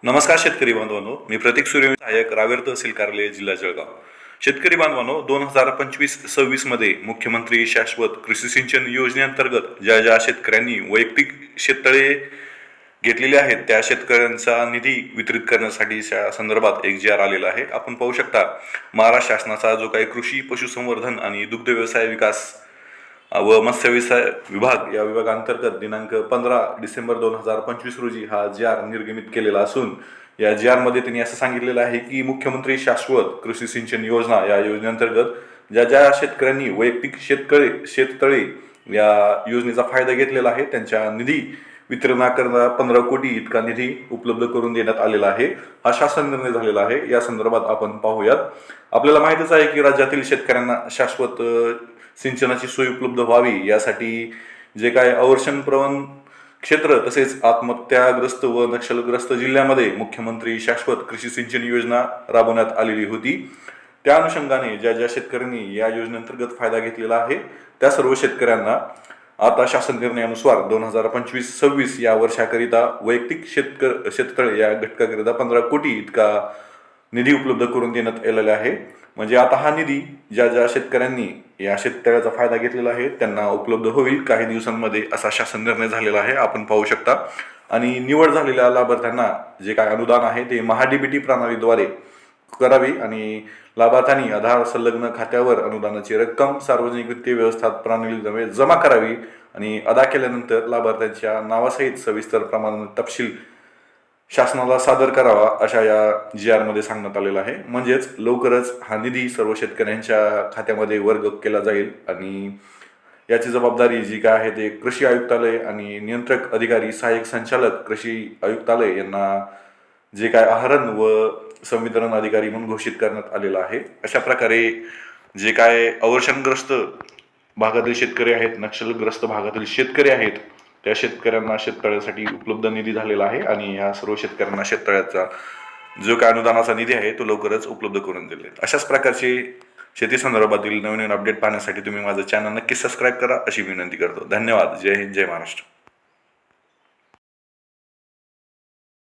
नमस्कार शेतकरी बांधवांनो, मी प्रतीक सूर्य, सहाय्यक रावेर तहसील कार्यालय, जिल्हा जळगाव. शेतकरी बांधवांनो, 2025-26 मध्ये मुख्यमंत्री शाश्वत कृषी सिंचन योजनेअंतर्गत ज्या ज्या शेतकऱ्यांनी वैयक्तिक शेततळे घेतलेले आहेत त्या शेतकऱ्यांचा निधी वितरित करण्यासाठी संदर्भात एक जी आर आलेला आहे. आपण पाहू शकता, महाराष्ट्र शासनाचा जो काही कृषी, पशुसंवर्धन आणि दुग्ध व्यवसाय विकास व मत्स्य व्यवसाय विभाग या विभागांतर्गत दिनांक 15 डिसेंबर 2025 रोजी हा जी आर निर्गमित केलेला असून या जी आर मध्ये त्यांनी असं सांगितलेलं आहे की मुख्यमंत्री शाश्वत कृषी सिंचन योजना या योजनेअंतर्गत ज्या ज्या शेतकऱ्यांनी वैयक्तिक शेततळे या योजनेचा फायदा घेतलेला आहे त्यांच्या निधी वितरणाकरता 15 कोटी इतका निधी उपलब्ध करून देण्यात आलेला आहे. हा शासन निर्णय झालेला आहे. या संदर्भात आपण पाहूयात. आपल्याला माहितीच आहे की राज्यातील शेतकऱ्यांना शाश्वत सिंचनाची सोय उपलब्ध व्हावी यासाठी जे काय अवर्षण प्रवण क्षेत्र तसेच आत्महत्याग्रस्त व नक्षलग्रस्त जिल्ह्यामध्ये मुख्यमंत्री शाश्वत कृषी सिंचन योजना राबवण्यात आलेली होती. त्या अनुषंगाने ज्या ज्या शेतकऱ्यांनी या योजनेअंतर्गत फायदा घेतलेला आहे त्या सर्व शेतकऱ्यांना आता शासन निर्णयानुसार 2025-26 या वर्षाकरिता वैयक्तिक शेततळे या घटकाकरिता 15 कोटी इतका निधी उपलब्ध करून देण्यात आलेला आहे. म्हणजे आता हा निधी ज्या ज्या शेतकऱ्यांनी या शेततळ्याचा फायदा घेतलेला आहे त्यांना उपलब्ध होईल काही दिवसांमध्ये, असा शासन निर्णय झालेला आहे. आपण पाहू शकता. आणि निवड झालेल्या लाभार्थ्यांना जे काय अनुदान आहे ते महाडीबीटी प्रणालीद्वारे करावी आणि लाभार्थ्यांनी आधार संलग्न खात्यावर अनुदानाची रक्कम सार्वजनिक वित्तीय व्यवस्थापन प्रणालीद्वारे जमा करावी आणि अदा केल्यानंतर लाभार्थ्यांच्या नावासहित सविस्तर प्रमाण तपशील शासनाला सादर करावा अशा या जी आर मध्ये सांगण्यात आलेलं आहे. म्हणजेच लवकरच हा निधी सर्व शेतकऱ्यांच्या खात्यामध्ये वर्ग केला जाईल आणि याची जबाबदारी जी काय आहे ते कृषी आयुक्तालय आणि नियंत्रक अधिकारी सहाय्यक संचालक कृषी आयुक्तालय यांना जे काय आहरण व संवितरण अधिकारी म्हणून घोषित करण्यात आलेला आहे. अशा प्रकारे जे काय अवर्षणग्रस्त भागातील शेतकरी आहेत, नक्षलग्रस्त भागातील शेतकरी आहेत त्या शेतकऱ्यांना शेततळ्यासाठी उपलब्ध निधी झालेला आहे आणि या सर्व शेतकऱ्यांना शेततळ्याचा जो काय अनुदानाचा निधी आहे तो लवकरच उपलब्ध करून दिले. अशाच प्रकारचे शेती संदर्भातील नवीन अपडेट पाहण्यासाठी तुम्ही माझं चॅनल नक्की सबस्क्राईब करा अशी विनंती करतो. धन्यवाद. जय हिंद, जय महाराष्ट्र.